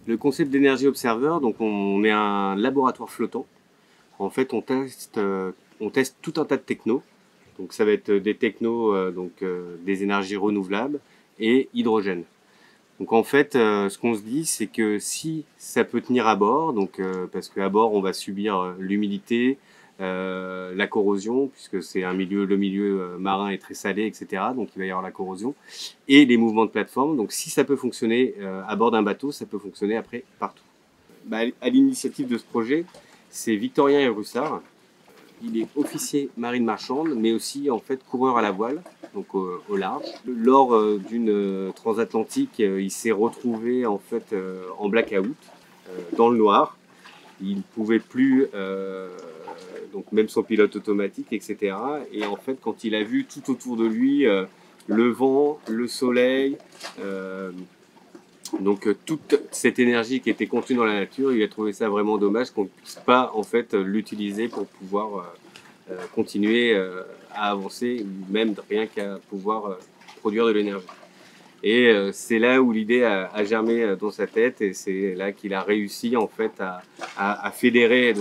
Le concept d'énergie observeur, donc on est un laboratoire flottant. En fait, on teste tout un tas de technos. Donc ça va être des technos, des énergies renouvelables et hydrogène. Donc en fait, ce qu'on se dit, c'est que si ça peut tenir à bord, parce qu'à bord on va subir l'humidité, la corrosion, puisque c'est le milieu marin est très salé, etc. Donc il va y avoir la corrosion et les mouvements de plateforme. Donc si ça peut fonctionner à bord d'un bateau, ça peut fonctionner après partout. À l'initiative de ce projet, c'est Victorien Erussard. Il est officier marine marchande, mais aussi en fait coureur à la voile, donc au large. Lors d'une transatlantique, il s'est retrouvé en fait en blackout, dans le noir. Il ne pouvait plus, donc même son pilote automatique, etc. Et en fait, quand il a vu tout autour de lui, le vent, le soleil, toute cette énergie qui était contenue dans la nature, il a trouvé ça vraiment dommage qu'on ne puisse pas en fait l'utiliser pour pouvoir continuer à avancer, même rien qu'à pouvoir produire de l'énergie. Et c'est là où l'idée a germé dans sa tête, et c'est là qu'il a réussi en fait à fédérer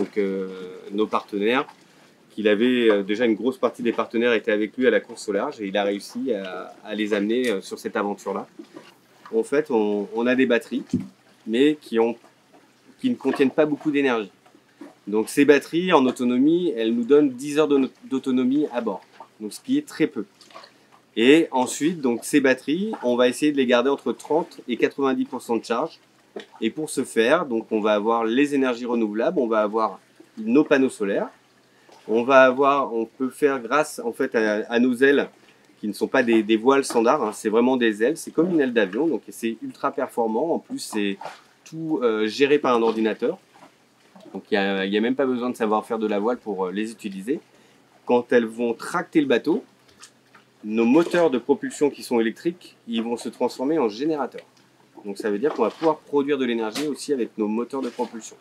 nos partenaires. Qu'il avait déjà une grosse partie des partenaires étaient avec lui à la course au large, et il a réussi à les amener sur cette aventure-là. En fait, on a des batteries, mais qui ne contiennent pas beaucoup d'énergie. Donc ces batteries en autonomie, elles nous donnent 10 heures d'autonomie à bord, donc ce qui est très peu. Et ensuite, donc ces batteries, on va essayer de les garder entre 30 et 90% de charge. Et pour ce faire, donc on va avoir les énergies renouvelables, on va avoir nos panneaux solaires, on peut faire grâce en fait à nos ailes qui ne sont pas des voiles standards, hein, c'est vraiment des ailes, c'est comme une aile d'avion, donc c'est ultra performant. En plus, c'est tout géré par un ordinateur. Donc il n'y a même pas besoin de savoir faire de la voile pour les utiliser. Quand elles vont tracter le bateau, nos moteurs de propulsion qui sont électriques, ils vont se transformer en générateurs. Donc ça veut dire qu'on va pouvoir produire de l'énergie aussi avec nos moteurs de propulsion.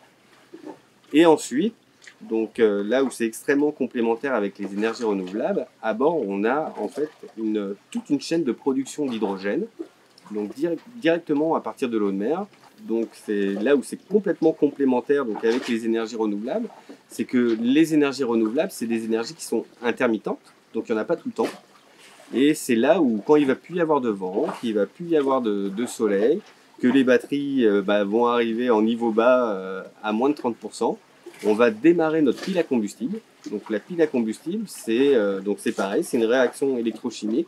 Et ensuite, là où c'est extrêmement complémentaire avec les énergies renouvelables, à bord on a en fait toute une chaîne de production d'hydrogène, donc directement à partir de l'eau de mer. Donc c'est là où c'est complètement complémentaire donc avec les énergies renouvelables, c'est que les énergies renouvelables, c'est des énergies qui sont intermittentes, donc il n'y en a pas tout le temps. Et c'est là où quand il ne va plus y avoir de vent, qu'il ne va plus y avoir de soleil, que les batteries vont arriver en niveau bas à moins de 30%, on va démarrer notre pile à combustible. Donc la pile à combustible, c'est pareil, c'est une réaction électrochimique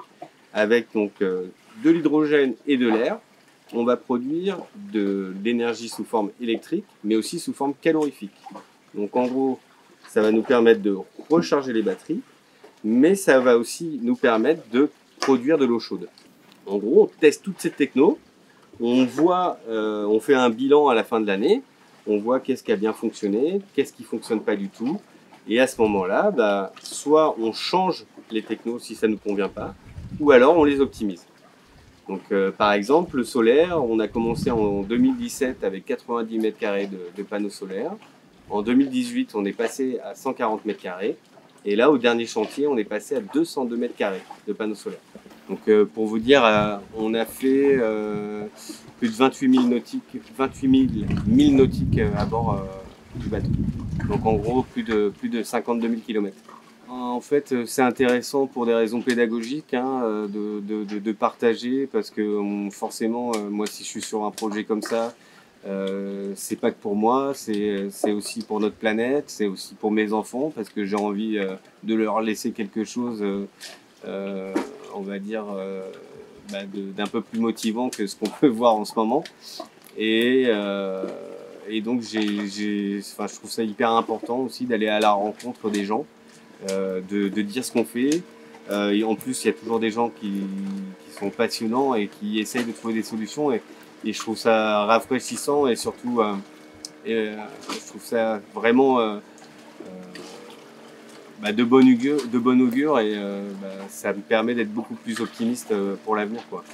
avec de l'hydrogène et de l'air. On va produire de l'énergie sous forme électrique, mais aussi sous forme calorifique. Donc en gros, ça va nous permettre de recharger les batteries, mais ça va aussi nous permettre de produire de l'eau chaude. En gros, on teste toutes ces technos, on fait un bilan à la fin de l'année, on voit qu'est-ce qui a bien fonctionné, qu'est-ce qui ne fonctionne pas du tout, et à ce moment-là, soit on change les technos si ça ne nous convient pas, ou alors on les optimise. Donc, par exemple, le solaire, on a commencé en 2017 avec 90 mètres carrés de panneaux solaires. En 2018, on est passé à 140 mètres carrés. Et là, au dernier chantier, on est passé à 202 mètres carrés de panneaux solaires. Donc, pour vous dire, on a fait plus de 28 000 milles nautiques à bord du bateau. Donc, en gros, plus de 52 000 km. En fait, c'est intéressant pour des raisons pédagogiques de partager, parce que forcément, moi, si je suis sur un projet comme ça, c'est pas que pour moi, c'est aussi pour notre planète, c'est aussi pour mes enfants, parce que j'ai envie de leur laisser quelque chose, on va dire, d'un peu plus motivant que ce qu'on peut voir en ce moment. Et donc, je trouve ça hyper important aussi d'aller à la rencontre des gens. De dire ce qu'on fait. Et en plus, il y a toujours des gens qui sont passionnants et qui essayent de trouver des solutions. Et je trouve ça rafraîchissant, et surtout, je trouve ça vraiment de bon augure. Et ça me permet d'être beaucoup plus optimiste pour l'avenir, quoi.